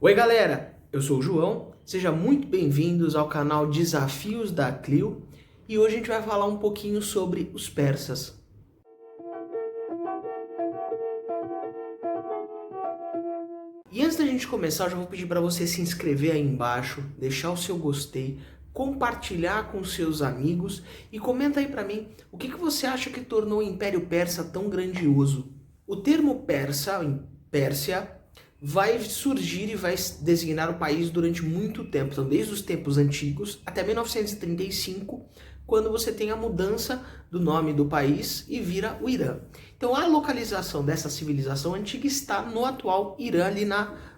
Oi galera, eu sou o João, sejam muito bem-vindos ao canal Desafios da Clio e hoje a gente vai falar um pouquinho sobre os persas. E antes da gente começar, eu já vou pedir para você se inscrever aí embaixo, deixar o seu gostei, compartilhar com seus amigos e comenta aí para mim o que você acha que tornou o Império Persa tão grandioso. O termo persa, em Pérsia, vai surgir e vai designar o país durante muito tempo, então desde os tempos antigos até 1935, quando você tem a mudança do nome do país e vira o Irã. Então a localização dessa civilização antiga está no atual Irã, ali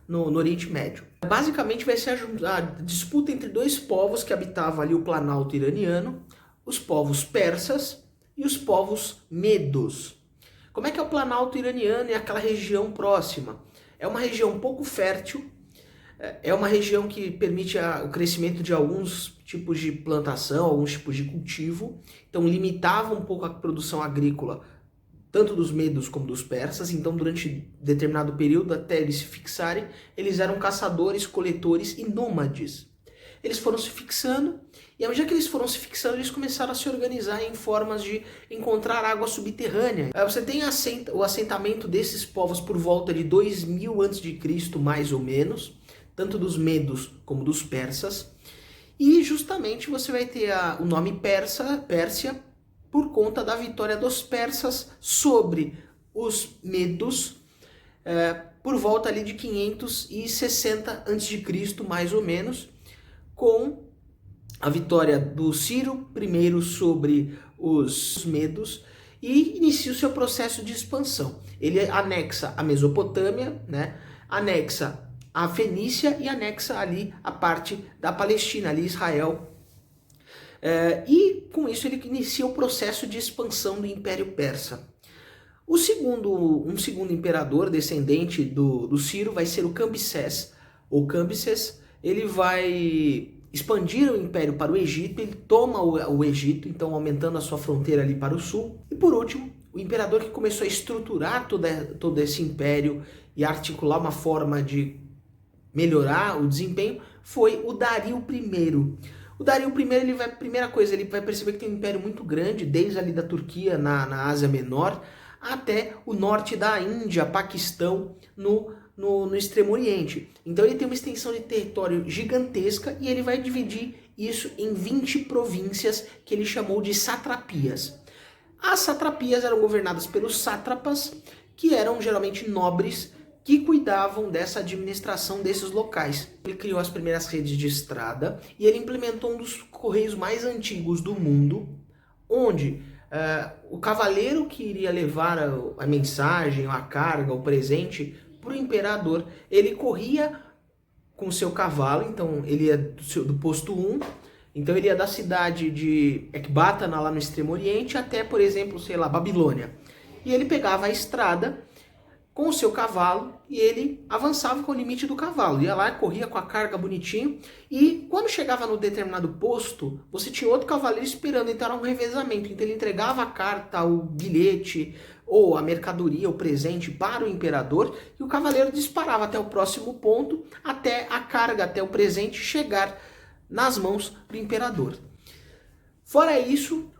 no Oriente Médio. Basicamente vai ser a disputa entre dois povos que habitavam ali o Planalto iraniano, os povos persas e os povos medos. Como é que é o Planalto iraniano e aquela região próxima? É uma região pouco fértil, é uma região que permite o crescimento de alguns tipos de plantação, alguns tipos de cultivo, então limitava um pouco a produção agrícola, tanto dos medos como dos persas. Então durante determinado período, até eles se fixarem, eles eram caçadores, coletores e nômades. Eles foram se fixando, e à medida que eles foram se fixando, eles começaram a se organizar em formas de encontrar água subterrânea. Você tem o assentamento desses povos por volta de 2000 a.C., mais ou menos, tanto dos medos como dos persas, e justamente você vai ter o nome Pérsia, por conta da vitória dos persas sobre os medos, por volta ali de 560 a.C., mais ou menos, com a vitória do Ciro I sobre os medos, e inicia o seu processo de expansão. Ele anexa a Mesopotâmia, né? Anexa a Fenícia e anexa ali a parte da Palestina, ali Israel. E com isso ele inicia o processo de expansão do Império Persa. Um segundo imperador descendente do Ciro vai ser o Cambises, ou Cambises. Ele vai expandir o império para o Egito, ele toma o Egito, então aumentando a sua fronteira ali para o sul. E por último, o imperador que começou a estruturar todo esse império e articular uma forma de melhorar o desempenho foi o Dario I. O Dario I, primeira coisa, ele vai perceber que tem um império muito grande, desde ali da Turquia, na Ásia Menor, até o norte da Índia, Paquistão, no Extremo Oriente. Então ele tem uma extensão de território gigantesca e ele vai dividir isso em 20 províncias que ele chamou de satrapias. As satrapias eram governadas pelos sátrapas, que eram geralmente nobres, que cuidavam dessa administração desses locais. Ele criou as primeiras redes de estrada e ele implementou um dos correios mais antigos do mundo, onde o cavaleiro que iria levar a mensagem, a carga, o presente para o imperador, ele corria com o seu cavalo, então ele ia do posto 1, então ele ia da cidade de Ecbatana, lá no Extremo Oriente, até, por exemplo, sei lá, Babilônia. E ele pegava a estrada com o seu cavalo e ele avançava com o limite do cavalo. Ia lá, corria com a carga bonitinho, e quando chegava no determinado posto, você tinha outro cavaleiro esperando, então era um revezamento. Então ele entregava a carta, o bilhete, ou a mercadoria, o presente para o imperador, e o cavaleiro disparava até o próximo ponto, até a carga, até o presente chegar nas mãos do imperador. Fora isso,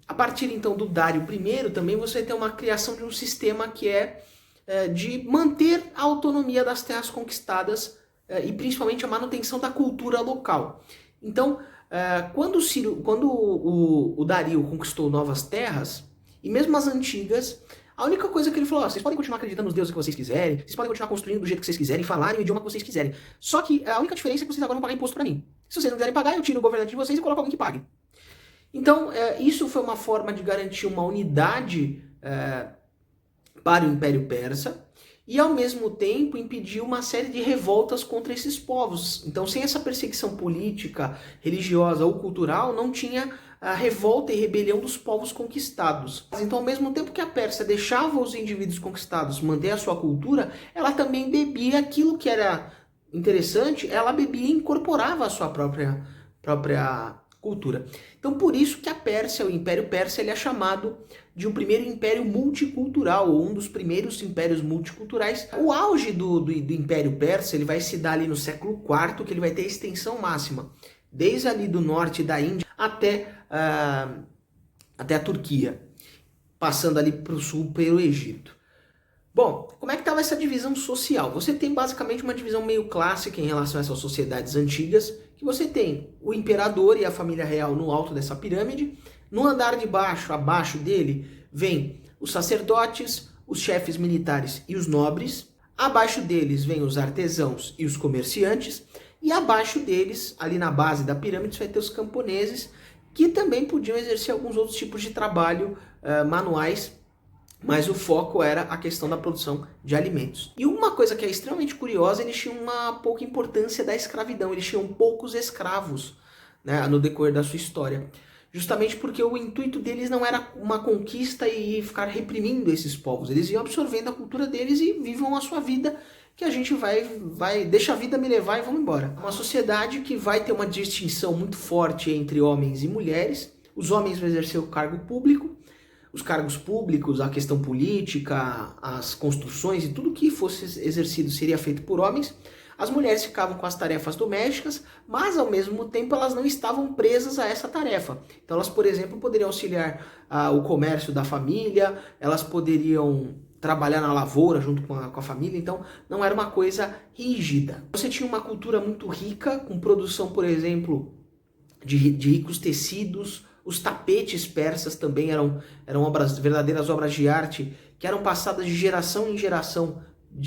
a partir então do Dário I, também você tem uma criação de um sistema que é de manter a autonomia das terras conquistadas e principalmente a manutenção da cultura local. Então, quando o Dario conquistou novas terras, e mesmo as antigas, a única coisa que ele falou, vocês podem continuar acreditando nos deuses que vocês quiserem, vocês podem continuar construindo do jeito que vocês quiserem, falarem o idioma que vocês quiserem. Só que a única diferença é que vocês agora vão pagar imposto para mim. Se vocês não quiserem pagar, eu tiro o governante de vocês e coloco alguém que pague. Então, isso foi uma forma de garantir uma unidade para o Império Persa e, ao mesmo tempo, impediu uma série de revoltas contra esses povos. Então, sem essa perseguição política, religiosa ou cultural, não tinha a revolta e rebelião dos povos conquistados. Então, ao mesmo tempo que a Pérsia deixava os indivíduos conquistados manter a sua cultura, ela também bebia aquilo que era interessante, ela bebia e incorporava a sua própria cultura. Então por isso que a Pérsia, o Império Persa, ele é chamado de um primeiro império multicultural, ou um dos primeiros impérios multiculturais. O auge do Império Persa ele vai se dar ali no século IV, que ele vai ter extensão máxima, desde ali do norte da Índia até a Turquia, passando ali para o sul, pelo Egito. Bom, como é que estava essa divisão social? Você tem basicamente uma divisão meio clássica em relação a essas sociedades antigas, que você tem o imperador e a família real no alto dessa pirâmide. No andar de baixo, abaixo dele, vem os sacerdotes, os chefes militares e os nobres. Abaixo deles vem os artesãos e os comerciantes. E abaixo deles, ali na base da pirâmide, você vai ter os camponeses, que também podiam exercer alguns outros tipos de trabalho manuais, mas o foco era a questão da produção de alimentos. E uma coisa que é extremamente curiosa, eles tinham uma pouca importância da escravidão, eles tinham poucos escravos, né, no decorrer da sua história. Justamente porque o intuito deles não era uma conquista e ficar reprimindo esses povos, eles iam absorvendo a cultura deles e vivam a sua vida, que a gente deixa a vida me levar e vamos embora. Uma sociedade que vai ter uma distinção muito forte entre homens e mulheres. Os homens vão exercer o cargo público, os cargos públicos, a questão política, as construções e tudo que fosse exercido seria feito por homens. As mulheres ficavam com as tarefas domésticas, mas ao mesmo tempo elas não estavam presas a essa tarefa. Então elas, por exemplo, poderiam auxiliar o comércio da família, elas poderiam trabalhar na lavoura junto com a família, então não era uma coisa rígida. Você tinha uma cultura muito rica, com produção, por exemplo, de ricos tecidos. Os tapetes persas também eram verdadeiras obras de arte, que eram passadas de geração em geração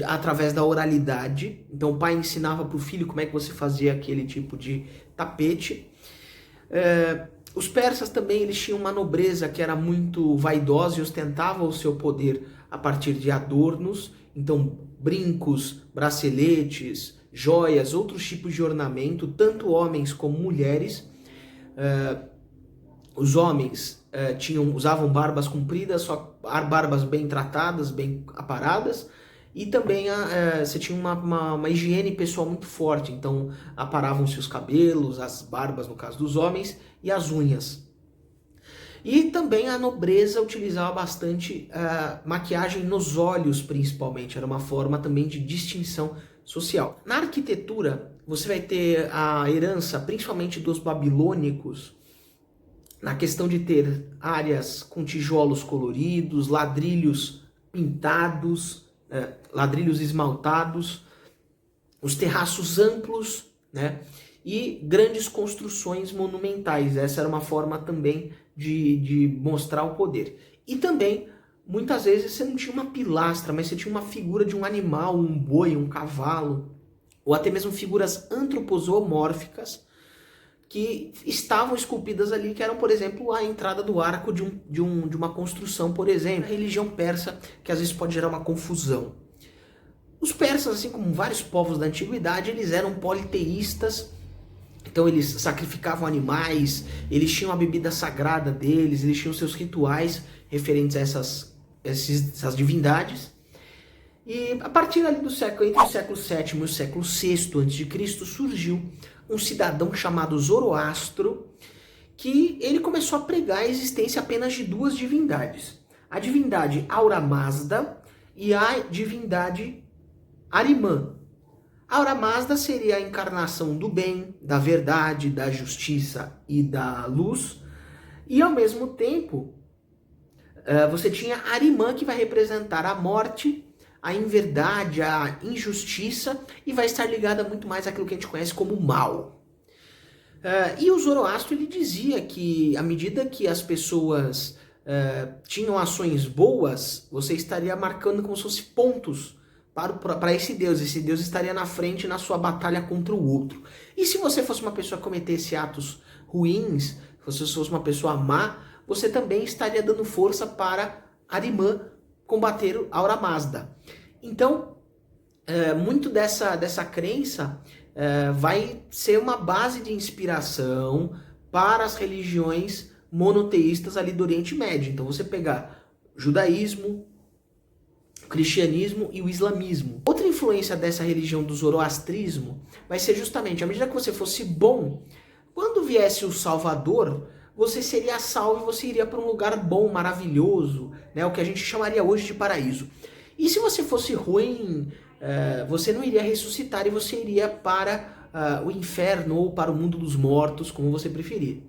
através da oralidade. Então o pai ensinava para o filho como é que você fazia aquele tipo de tapete. Os persas também eles tinham uma nobreza que era muito vaidosa e ostentava o seu poder a partir de adornos. Então brincos, braceletes, joias, outros tipos de ornamento, tanto homens como mulheres. Os homens usavam barbas compridas, só barbas bem tratadas, bem aparadas, e também você tinha uma higiene pessoal muito forte, então aparavam-se os cabelos, as barbas no caso dos homens, e as unhas. E também a nobreza utilizava bastante maquiagem nos olhos, principalmente, era uma forma também de distinção social. Na arquitetura, você vai ter a herança, principalmente dos babilônicos, na questão de ter áreas com tijolos coloridos, ladrilhos pintados, ladrilhos esmaltados, os terraços amplos, né, e grandes construções monumentais. Essa era uma forma também de mostrar o poder. E também, muitas vezes, você não tinha uma pilastra, mas você tinha uma figura de um animal, um boi, um cavalo, ou até mesmo figuras antroposomórficas, que estavam esculpidas ali, que eram, por exemplo, a entrada do arco de uma construção, por exemplo. A religião persa, que às vezes pode gerar uma confusão. Os persas, assim como vários povos da antiguidade, eles eram politeístas, então eles sacrificavam animais, eles tinham a bebida sagrada deles, eles tinham seus rituais referentes a essas divindades. E a partir ali entre o século VII e o século VI a.C., surgiu um cidadão chamado Zoroastro, que ele começou a pregar a existência apenas de duas divindades. A divindade Ahura Mazda e a divindade Ahriman. Ahura Mazda seria a encarnação do bem, da verdade, da justiça e da luz. E ao mesmo tempo, você tinha Ahriman, que vai representar a morte, a inverdade, a injustiça, e vai estar ligada muito mais àquilo que a gente conhece como mal. E o Zoroastro ele dizia que à medida que as pessoas tinham ações boas, você estaria marcando como se fosse pontos para esse Deus estaria na frente na sua batalha contra o outro. E se você fosse uma pessoa que cometesse atos ruins, se você fosse uma pessoa má, você também estaria dando força para Ahriman combater Ahura Mazda. Então, muito dessa crença vai ser uma base de inspiração para as religiões monoteístas ali do Oriente Médio. Então, você pegar judaísmo, o cristianismo e o islamismo. Outra influência dessa religião do zoroastrismo vai ser justamente, à medida que você fosse bom, Quando viesse o Salvador, você seria salvo e você iria para um lugar bom, maravilhoso, né? O que a gente chamaria hoje de paraíso. E se você fosse ruim, você não iria ressuscitar e você iria para o inferno ou para o mundo dos mortos, como você preferir.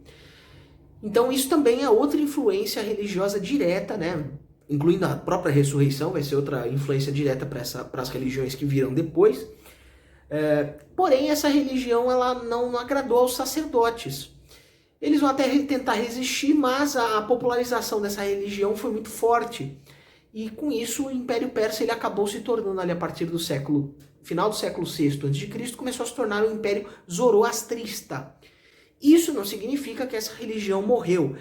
Então isso também é outra influência religiosa direta, né? Incluindo a própria ressurreição, vai ser outra influência direta para as religiões que viram depois. Porém, essa religião ela não agradou aos sacerdotes. Eles vão até tentar resistir, mas a popularização dessa religião foi muito forte. E com isso o Império Persa ele acabou se tornando ali a partir do final do século VI a.C., começou a se tornar um Império Zoroastrista. Isso não significa que essa religião morreu.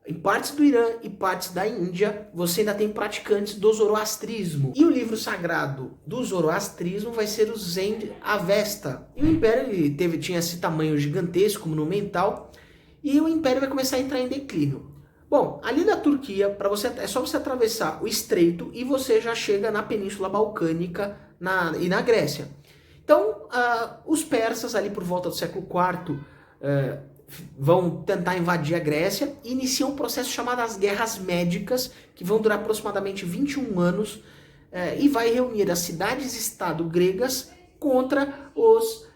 Em partes do Irã e partes da Índia, você ainda tem praticantes do zoroastrismo. E o livro sagrado do zoroastrismo vai ser o Zend Avesta. E o Império ele tinha esse tamanho gigantesco, monumental, e o Império vai começar a entrar em declínio. Bom, ali da Turquia, é só você atravessar o estreito e você já chega na Península Balcânica e na Grécia. Então, os persas, ali por volta do século IV, vão tentar invadir a Grécia e iniciam um processo chamado as Guerras Médicas, que vão durar aproximadamente 21 anos e vai reunir as cidades-estado gregas contra os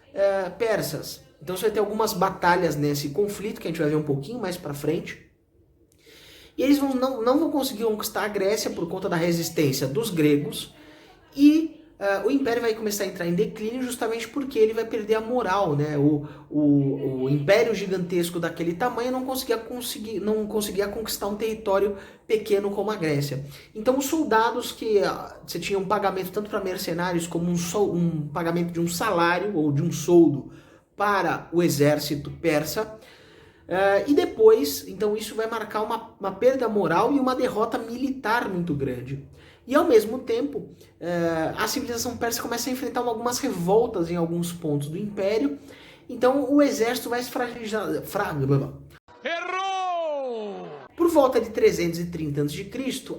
persas. Então você vai ter algumas batalhas nesse conflito, que a gente vai ver um pouquinho mais pra frente. E eles não vão conseguir conquistar a Grécia por conta da resistência dos gregos e o Império vai começar a entrar em declínio justamente porque ele vai perder a moral, né? O Império gigantesco daquele tamanho não conseguia conquistar um território pequeno como a Grécia. Então os soldados que você tinha um pagamento tanto para mercenários como um pagamento de um salário ou de um soldo para o exército persa. E depois, então isso vai marcar uma perda moral e uma derrota militar muito grande. E ao mesmo tempo, a civilização persa começa a enfrentar algumas revoltas em alguns pontos do Império. Então o exército vai se fragilizar. Errou! Por volta de 330 a.C.,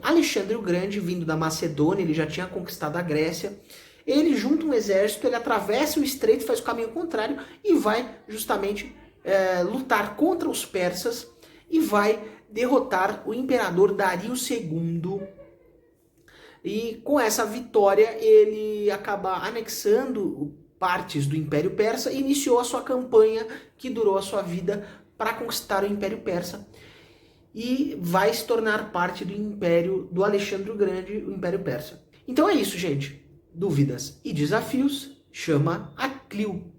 Alexandre o Grande, vindo da Macedônia, ele já tinha conquistado a Grécia. Ele junta um exército, ele atravessa o estreito, faz o caminho contrário e vai justamente lutar contra os persas e vai derrotar o imperador Dario II. E com essa vitória ele acaba anexando partes do Império Persa e iniciou a sua campanha que durou a sua vida para conquistar o Império Persa e vai se tornar parte do Império do Alexandre o Grande, o Império Persa. Então é isso, gente. Dúvidas e desafios, chama a Clio.